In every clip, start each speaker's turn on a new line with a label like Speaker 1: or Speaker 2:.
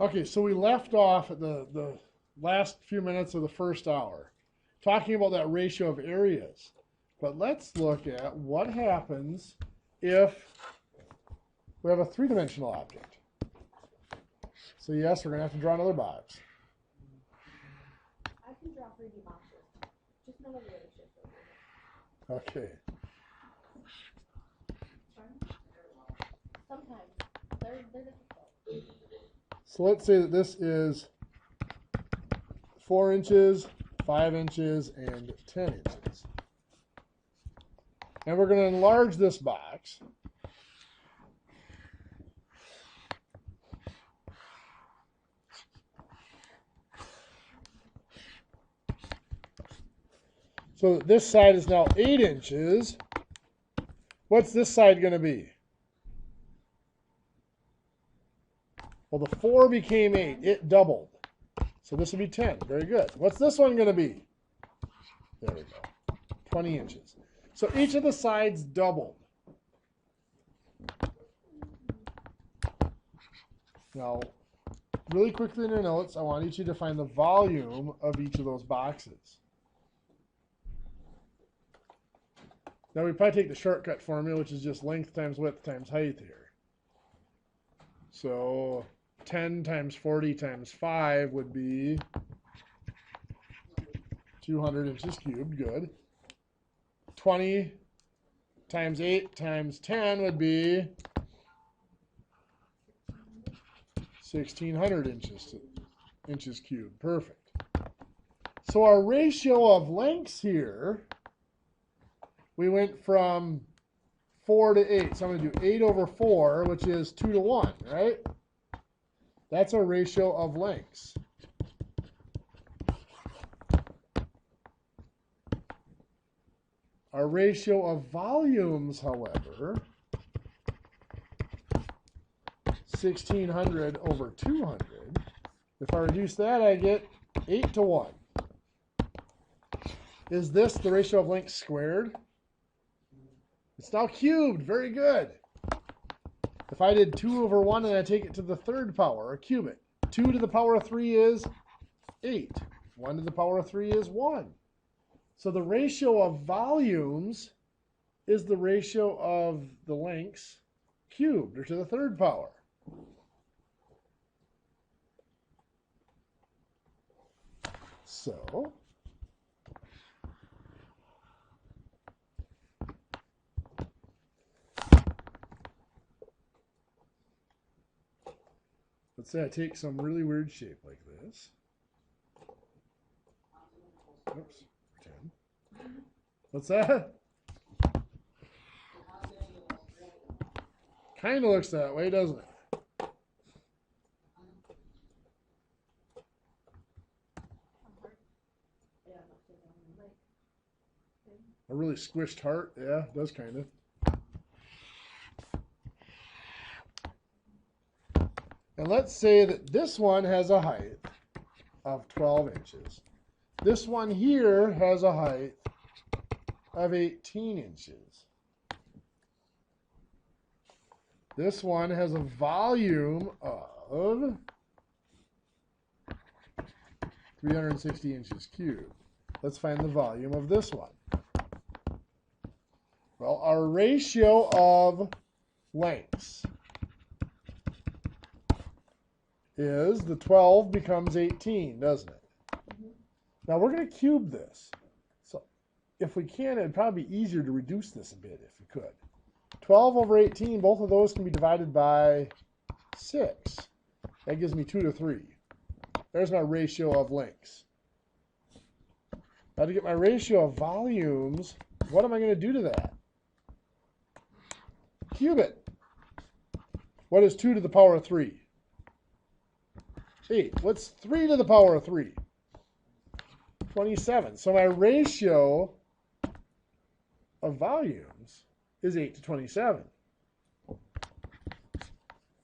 Speaker 1: Okay, so we left off at the last few minutes of the first hour talking about that ratio of areas. But let's look at what happens if we have a three-dimensional object. So yes, we're going to have to draw another box.
Speaker 2: I can draw 3D boxes. Just none of the other shit.
Speaker 1: Okay.
Speaker 2: Sometimes. They're difficult.
Speaker 1: So let's say that this is 4 inches, 5 inches, and 10 inches. And we're going to enlarge this box. So this side is now 8 inches. What's this side going to be? Well, the 4 became 8. It doubled. So this would be 10. Very good. What's this one going to be? There we go. 20 inches. So each of the sides doubled. Now, really quickly in your notes, I want you to find the volume of each of those boxes. Now we probably take the shortcut formula, which is just length times width times height here. So 10 times 40 times 5 would be 200 inches cubed. Good. 20 times 8 times 10 would be 1,600 inches cubed. Perfect. So our ratio of lengths here, we went from 4 to 8. So I'm going to do 8 over 4, which is 2 to 1, right? That's our ratio of lengths. Our ratio of volumes, however, 1,600 over 200. If I reduce that, I get 8 to 1. Is this the ratio of lengths squared? It's now cubed. Very good. If I did 2 over 1 and I take it to the third power, or cube it, 2 to the power of 3 is 8. 1 to the power of 3 is 1. So the ratio of volumes is the ratio of the lengths cubed, or to the third power. So let's say I take some really weird shape like this. Oops, 10. What's that? Kind of looks that way, doesn't it? A really squished heart? Yeah, it does kind of. And let's say that this one has a height of 12 inches. This one here has a height of 18 inches. This one has a volume of 360 inches cubed. Let's find the volume of this one. Well, our ratio of lengths is the 12 becomes 18, doesn't it? Mm-hmm. Now we're going to cube this. So if we can, it'd probably be easier to reduce this a bit if we could. 12 over 18, both of those can be divided by 6. That gives me 2 to 3. There's my ratio of lengths. Now to get my ratio of volumes, what am I going to do to that? Cube it. What is 2 to the power of 3? 8. What's 3 to the power of 3? 27. So my ratio of volumes is 8 to 27.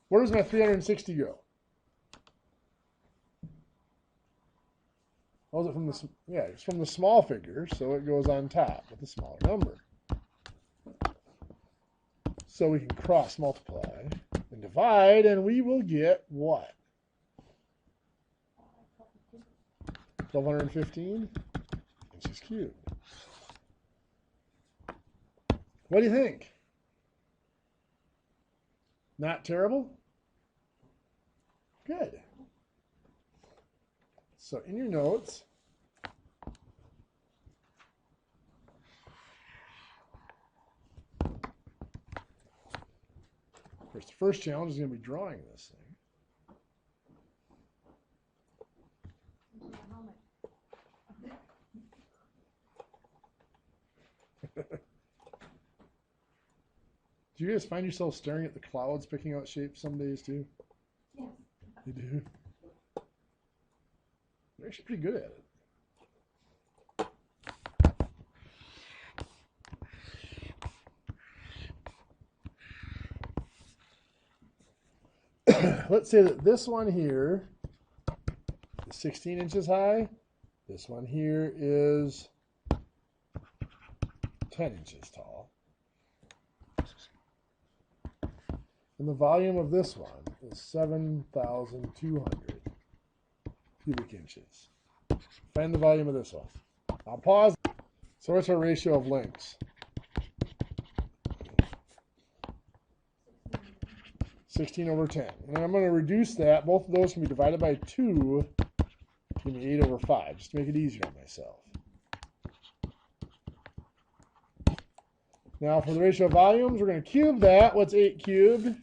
Speaker 1: Where does my 360 go? Oh, is it from the, yeah, it's from the small figure, so it goes on top with the smaller number. So we can cross multiply and divide, and we will get what? 1,215 inches cubed. What do you think? Not terrible? Good. So in your notes, of course, the first challenge is going to be drawing this thing. Do you guys find yourself staring at the clouds, picking out shapes some days too?
Speaker 2: Yes.
Speaker 1: You do? You're actually pretty good at it. Let's say that this one here is 16 inches high. This one here is 10 inches tall. And the volume of this one is 7,200 cubic inches. Find the volume of this one. I'll pause. So what's our ratio of lengths? 16 over 10. And I'm going to reduce that. Both of those can be divided by 2. Give me 8 over 5, just to make it easier on myself. Now for the ratio of volumes, we're going to cube that. What's 8 cubed?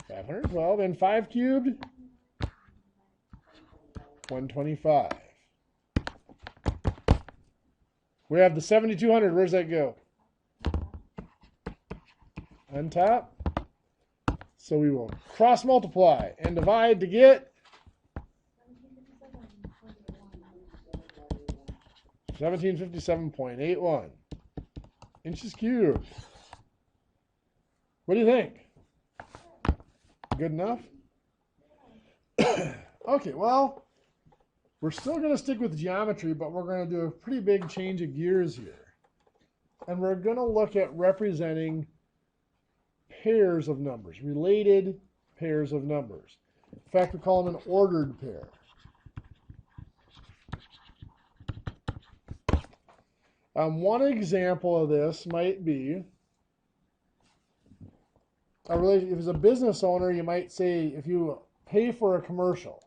Speaker 1: 512. And 5 cubed? 125. We have the 7,200. Where's that go? On top. So we will cross multiply and divide to get 1757.81 inches cubed. What do you think? Good enough? Okay, well, we're still going to stick with geometry, but we're going to do a pretty big change of gears here. And we're going to look at representing pairs of numbers, related pairs of numbers. In fact, we call them an ordered pair. One example of this might be, if it's a business owner, you might say if you pay for a commercial,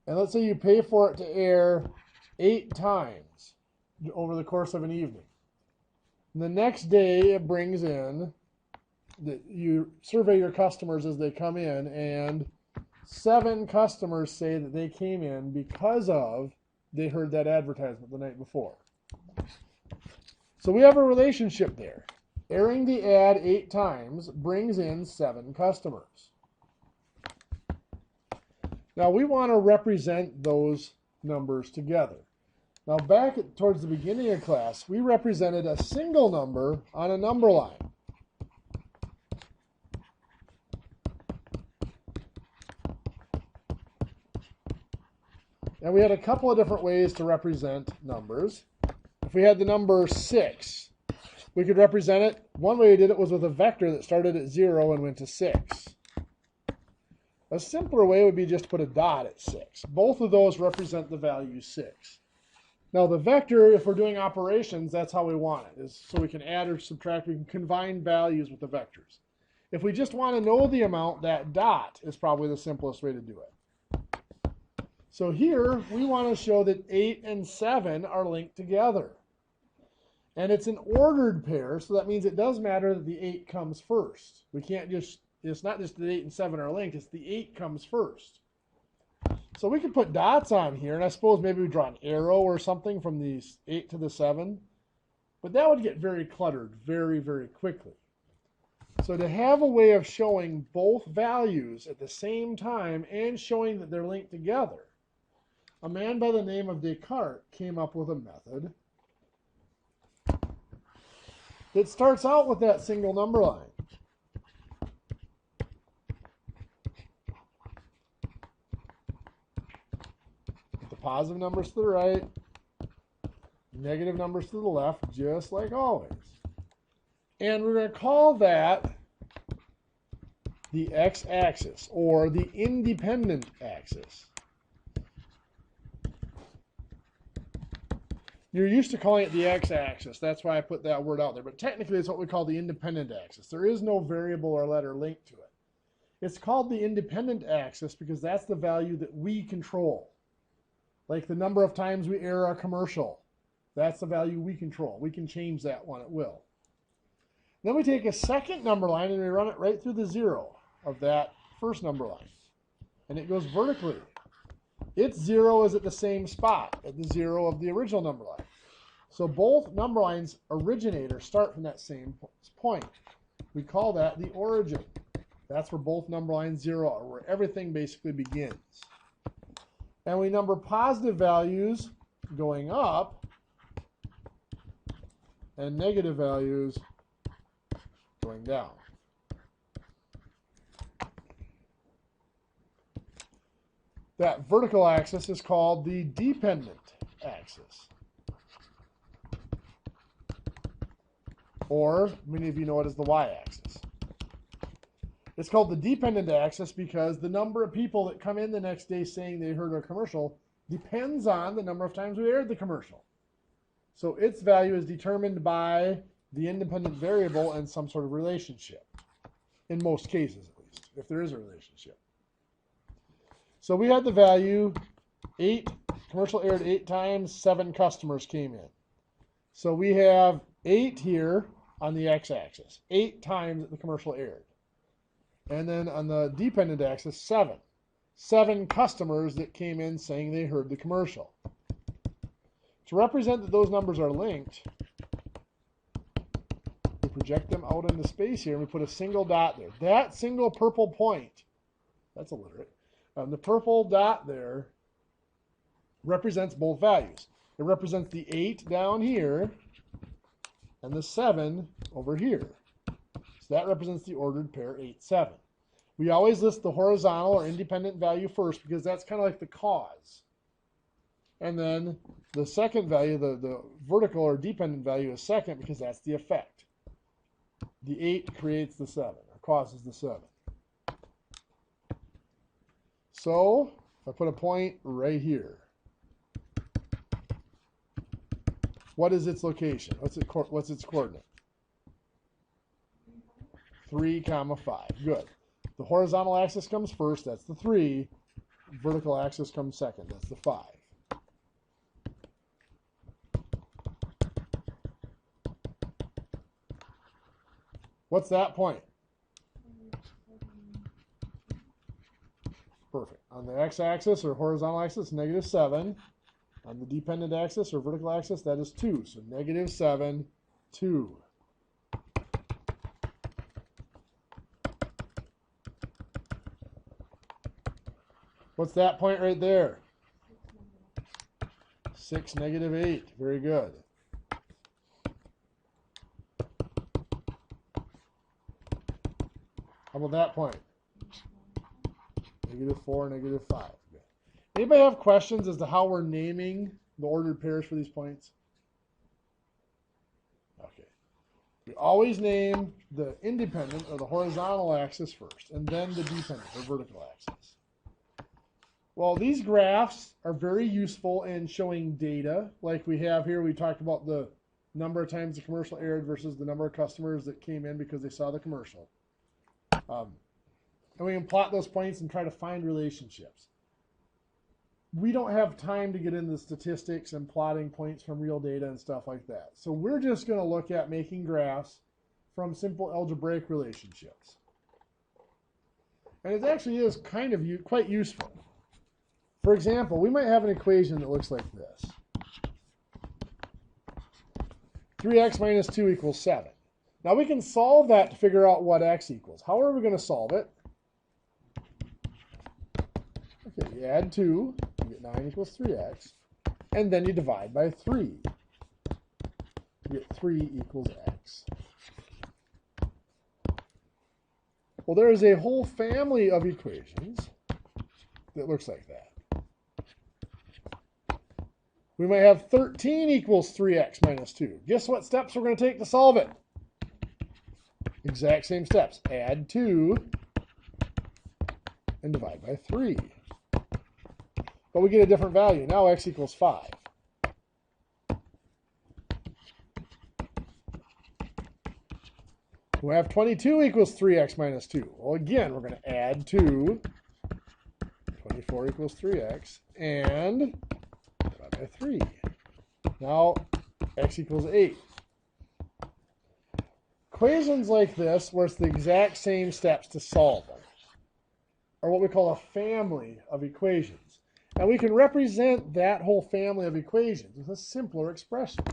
Speaker 1: and let's say you pay for it to air 8 times over the course of an evening. And the next day it brings in, you survey your customers as they come in, and 7 customers say that they came in because of they heard that advertisement the night before. So we have a relationship there. Airing the ad 8 times brings in 7 customers. Now we want to represent those numbers together. Now towards the beginning of class, we represented a single number on a number line. And we had a couple of different ways to represent numbers. If we had the number 6, we could represent it. One way we did it was with a vector that started at 0 and went to 6. A simpler way would be just to put a dot at 6. Both of those represent the value 6. Now the vector, if we're doing operations, that's how we want it, is so we can add or subtract, we can combine values with the vectors. If we just want to know the amount, that dot is probably the simplest way to do it. So here, we want to show that 8 and 7 are linked together. And it's an ordered pair, so that means it does matter that the 8 comes first. We can't just, it's not just that 8 and 7 are linked, it's the 8 comes first. So we could put dots on here, and I suppose maybe we draw an arrow or something from the 8 to the 7. But that would get very cluttered very, very quickly. So to have a way of showing both values at the same time and showing that they're linked together, a man by the name of Descartes came up with a method that starts out with that single number line. Put the positive numbers to the right, negative numbers to the left, just like always. And we're going to call that the x-axis, or the independent axis. You're used to calling it the x-axis. That's why I put that word out there. But technically, it's what we call the independent axis. There is no variable or letter linked to it. It's called the independent axis because that's the value that we control. Like the number of times we air a commercial. That's the value we control. We can change that one at will. Then we take a second number line and we run it right through the 0 of that first number line. And it goes vertically. Its 0 is at the same spot, at the 0 of the original number line. So both number lines originate or start from that same point. We call that the origin. That's where both number lines 0 are, where everything basically begins. And we number positive values going up and negative values going down. That vertical axis is called the dependent axis. Or many of you know it as the y-axis. It's called the dependent axis because the number of people that come in the next day saying they heard a commercial depends on the number of times we aired the commercial. So its value is determined by the independent variable and some sort of relationship. In most cases, at least, if there is a relationship. So we had the value 8, commercial aired 8 times, 7 customers came in. So we have 8 here on the x-axis, 8 times the commercial aired. And then on the dependent axis, 7. 7 customers that came in saying they heard the commercial. To represent that those numbers are linked, we project them out into space here and we put a single dot there. That single purple point, that's alliterate, the purple dot there represents both values. It represents the 8 down here and the 7 over here. So that represents the ordered pair 8, 7. We always list the horizontal or independent value first because that's kind of like the cause. And then the second value, the vertical or dependent value is second because that's the effect. The 8 creates the 7 or causes the 7. So if I put a point right here, what is its location? What's its coordinate? 3, 5. Good. The horizontal axis comes first, that's the 3. Vertical axis comes second, that's the 5. What's that point? Perfect. On the x-axis or horizontal axis, -7. On the dependent axis or vertical axis, that is 2. So -7, 2. What's that point right there? 6, -8. Very good. How about that point? -4, -5. Good. Anybody have questions as to how we're naming the ordered pairs for these points? Okay. We always name the independent or the horizontal axis first, and then the dependent or vertical axis. Well, these graphs are very useful in showing data. Like we have here, we talked about the number of times the commercial aired versus the number of customers that came in because they saw the commercial. And we can plot those points and try to find relationships. We don't have time to get into the statistics and plotting points from real data and stuff like that. So we're just going to look at making graphs from simple algebraic relationships. And it actually is kind of quite useful. For example, we might have an equation that looks like this. 3x minus 2 equals 7. Now we can solve that to figure out what x equals. How are we going to solve it? Okay, you add 2, you get 9 equals 3x, and then you divide by 3. You get 3 equals x. Well, there is a whole family of equations that looks like that. We might have 13 equals 3x minus 2. Guess what steps we're going to take to solve it? Exact same steps. Add 2 and divide by 3. But we get a different value. Now x equals 5. We have 22 equals 3x minus 2. Well, again, we're going to add 2. 24 equals 3x and divide by 3. Now, x equals 8. Equations like this, where it's the exact same steps to solve them, are what we call a family of equations. And we can represent that whole family of equations with a simpler expression.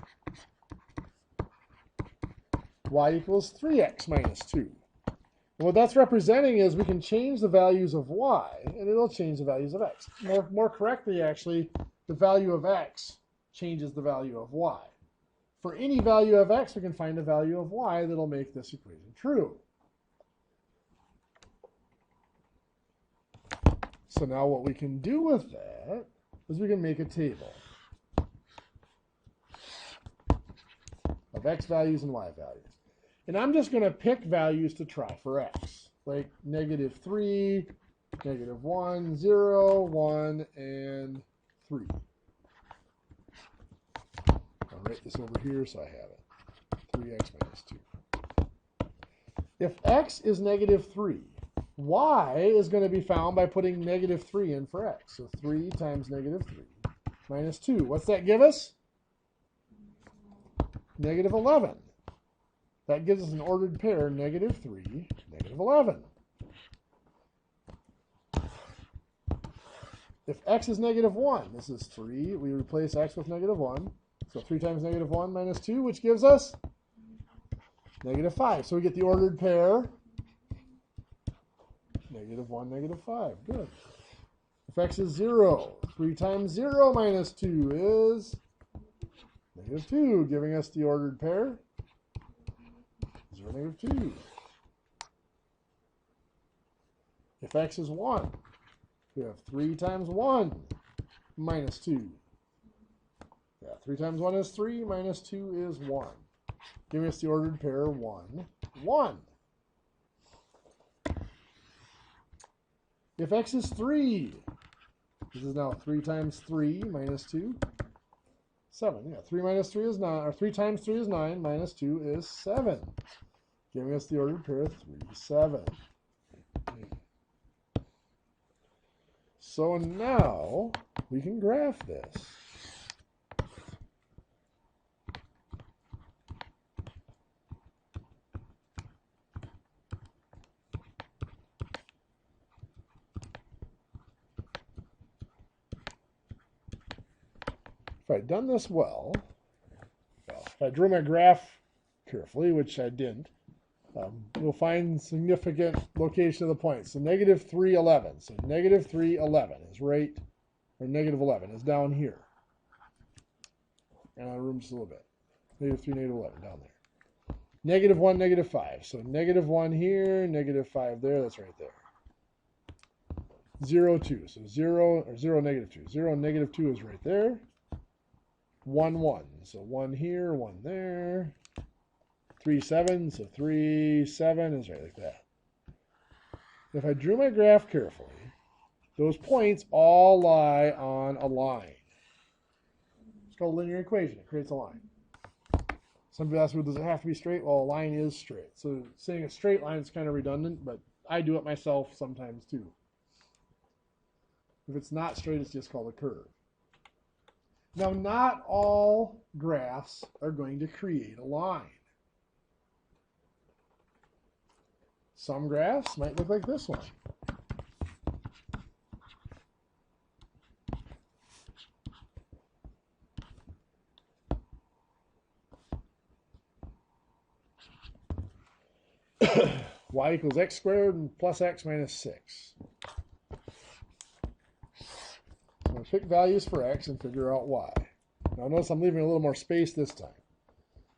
Speaker 1: Y equals 3x minus 2. And what that's representing is we can change the values of y, and it'll change the values of x. More correctly, actually, the value of x changes the value of y. For any value of x, we can find a value of y that'll make this equation true. So now what we can do with that is we can make a table of x values and y values. And I'm just going to pick values to try for x, like -3, -1, 0, 1, and 3. I'll write this over here so I have it. 3x minus 2. If x is -3, y is going to be found by putting -3 in for x. So 3 times -3 minus 2. What's that give us? -11. That gives us an ordered pair, -3, -11. If x is -1, this is 3. We replace x with -1. So 3 times -1 minus 2, which gives us -5. So we get the ordered pair, -1, -5. Good. If x is 0, 3 times 0 minus 2 is -2, giving us the ordered pair, 0, -2. If x is 1, we have 3 times 1 minus 2. Yeah, 3 times 1 is 3, minus 2 is 1. Giving us the ordered pair 1, 1. If x is 3, this is now 3 times 3 minus 2, 7. Yeah, 3 minus 3 is 9, or 3 times 3 is 9, minus 2 is 7. Giving us the ordered pair 3, 7. So now we can graph this. If I'd done this well, if I drew my graph carefully, which I didn't, we'll find significant location of the points. So -3, 11. So -3, 11 is right, or -11 is down here. And I'll room just a little bit. -3, -11 down there. -1, -5. So -1 here, -5 there. That's right there. 0, 2. So 0, or 0, -2. 0, -2 is right there. 1, 1. So 1 here, 1 there. 3, 7. So 3, 7 is right like that. If I drew my graph carefully, those points all lie on a line. It's called a linear equation. It creates a line. Some people ask me, does it have to be straight? Well, a line is straight. So saying a straight line is kind of redundant, but I do it myself sometimes too. If it's not straight, it's just called a curve. Now, not all graphs are going to create a line. Some graphs might look like this one. Y equals x squared and plus x minus 6. I'm going to pick values for x and figure out y. Now notice I'm leaving a little more space this time.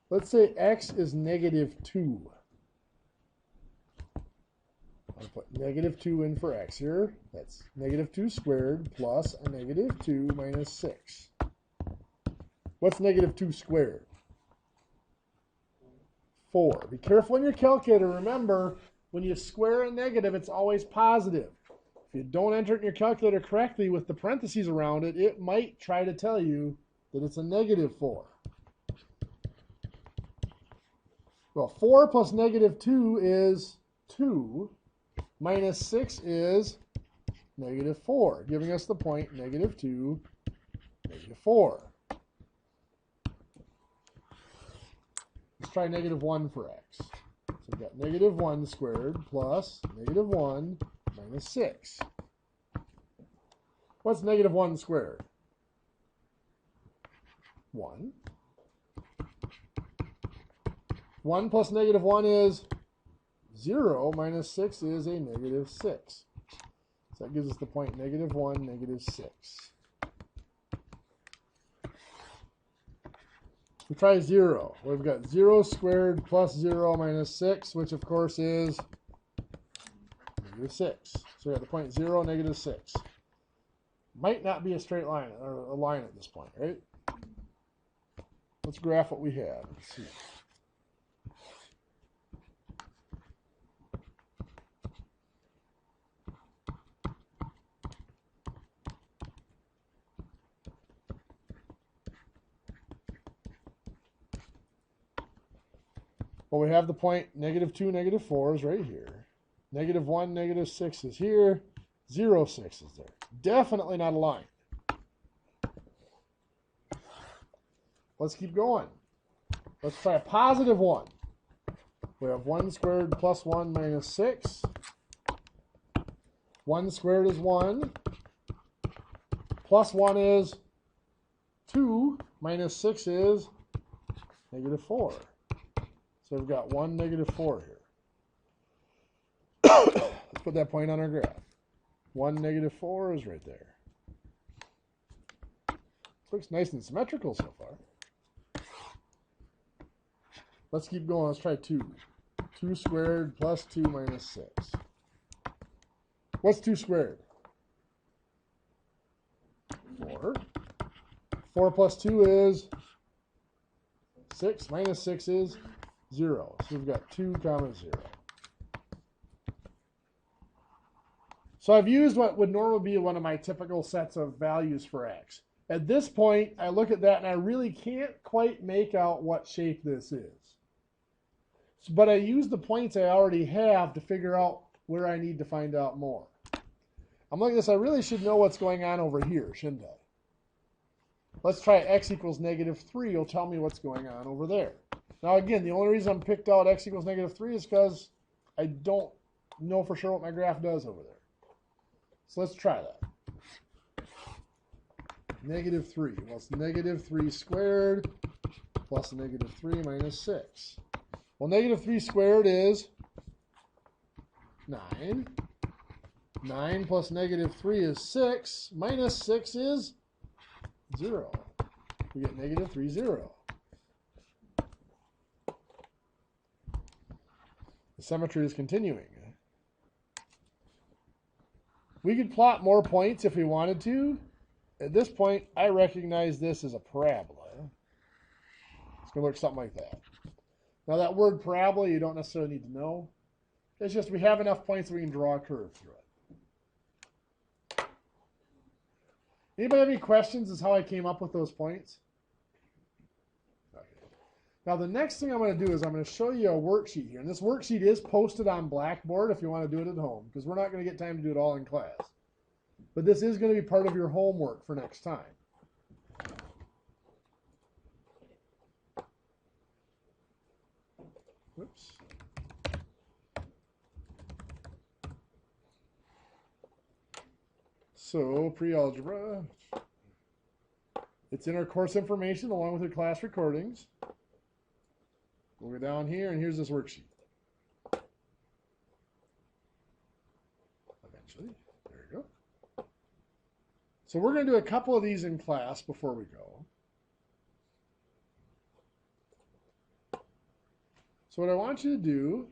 Speaker 1: Let's say x is -2. I'll put -2 in for x here. That's -2 squared plus a -2 minus 6. What's -2 squared? 4. Be careful in your calculator. Remember, when you square a negative, it's always positive. If you don't enter it in your calculator correctly with the parentheses around it, it might try to tell you that it's a -4. Well, 4 plus negative 2 is 2. Minus 6 is negative 4, giving us the point negative 2, negative 4. Let's try negative 1 for x. So we've got negative 1 squared plus negative 1 minus 6. What's negative 1 squared? 1. 1 plus negative 1 is 0 minus 6 is a negative 6. So that gives us the point negative 1, negative 6. We try 0. We've got 0 squared plus 0 minus 6, which of course is negative 6. So we got the point 0, negative 6. Might not be a straight line or a line at this point, right? Let's graph what we have. Let's see. Well, we have the point negative 2, negative 4 is right here. Negative 1, negative 6 is here. 0, 6 is there. Definitely not a line. Let's keep going. Let's try a positive 1. We have 1 squared plus 1 minus 6. 1 squared is 1. Plus 1 is 2. Minus 6 is negative 4. So we've got 1, negative 4 here. Let's put that point on our graph. 1, negative 4 is right there. Looks nice and symmetrical so far. Let's keep going. Let's try 2. 2 squared plus 2 minus 6. What's 2 squared? 4. 4 plus 2 is 6. Minus 6 is 0. So we've got 2 comma 0. So I've used what would normally be one of my typical sets of values for x. At this point, I look at that and I really can't quite make out what shape this is. But I use the points I already have to figure out where I need to find out more. I'm looking at this, I really should know what's going on over here, shouldn't I? Let's try x equals negative 3. It'll tell me what's going on over there. Now again, the only reason I'm picked out x equals negative 3 is because I don't know for sure what my graph does over there. So let's try that. Negative 3. Well, it's negative 3 squared plus negative 3 minus 6. Well, negative 3 squared is 9. 9 plus negative 3 is 6. Minus 6 is 0. We get negative 3, 0. The symmetry is continuing. We could plot more points if we wanted to. At this point, I recognize this as a parabola. It's going to look something like that. Now, that word parabola, you don't necessarily need to know. It's just we have enough points that we can draw a curve through it. Anybody have any questions as how I came up with those points? Okay. Now, the next thing I'm going to do is I'm going to show you a worksheet here. And this worksheet is posted on Blackboard if you want to do it at home, because we're not going to get time to do it all in class. But this is going to be part of your homework for next time. Whoops. So, pre-algebra. It's in our course information along with your class recordings. We'll go down here, and here's this worksheet. Eventually. There you go. So we're going to do a couple of these in class before we go. So what I want you to do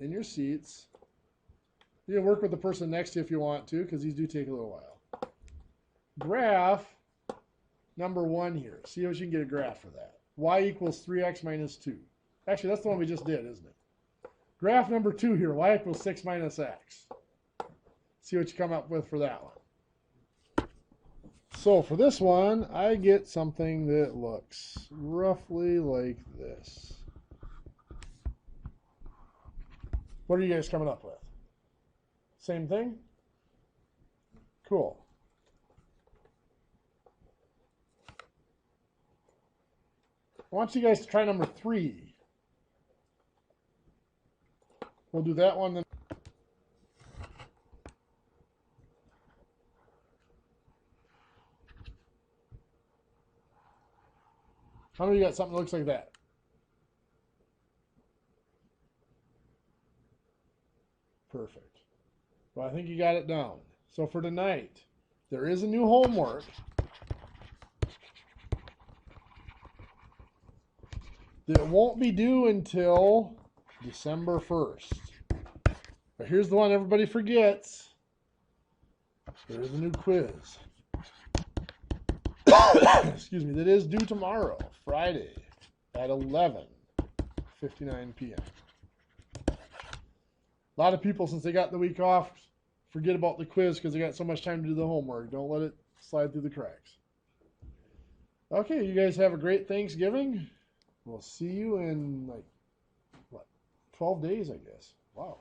Speaker 1: in your seats, you can work with the person next to you if you want to, because these do take a little while. Graph number 1 here. See if you can get a graph for that. Y equals 3x minus 2. Actually, that's the one we just did, isn't it? Graph number 2 here. Y equals 6 minus x. See what you come up with for that one. So for this one, I get something that looks roughly like this. What are you guys coming up with? Same thing? Cool. I want you guys to try number 3. We'll do that one then. How many of you got something that looks like that? Perfect. Well, I think you got it down. So for tonight, there is a new homework. That won't be due until December 1st. But here's the one everybody forgets. There's a new quiz. Excuse me. That is due tomorrow, Friday, at 11:59 p.m. A lot of people, since they got the week off, forget about the quiz because they got so much time to do the homework. Don't let it slide through the cracks. Okay, you guys have a great Thanksgiving. We'll see you in, like, what, 12 days, I guess. Wow.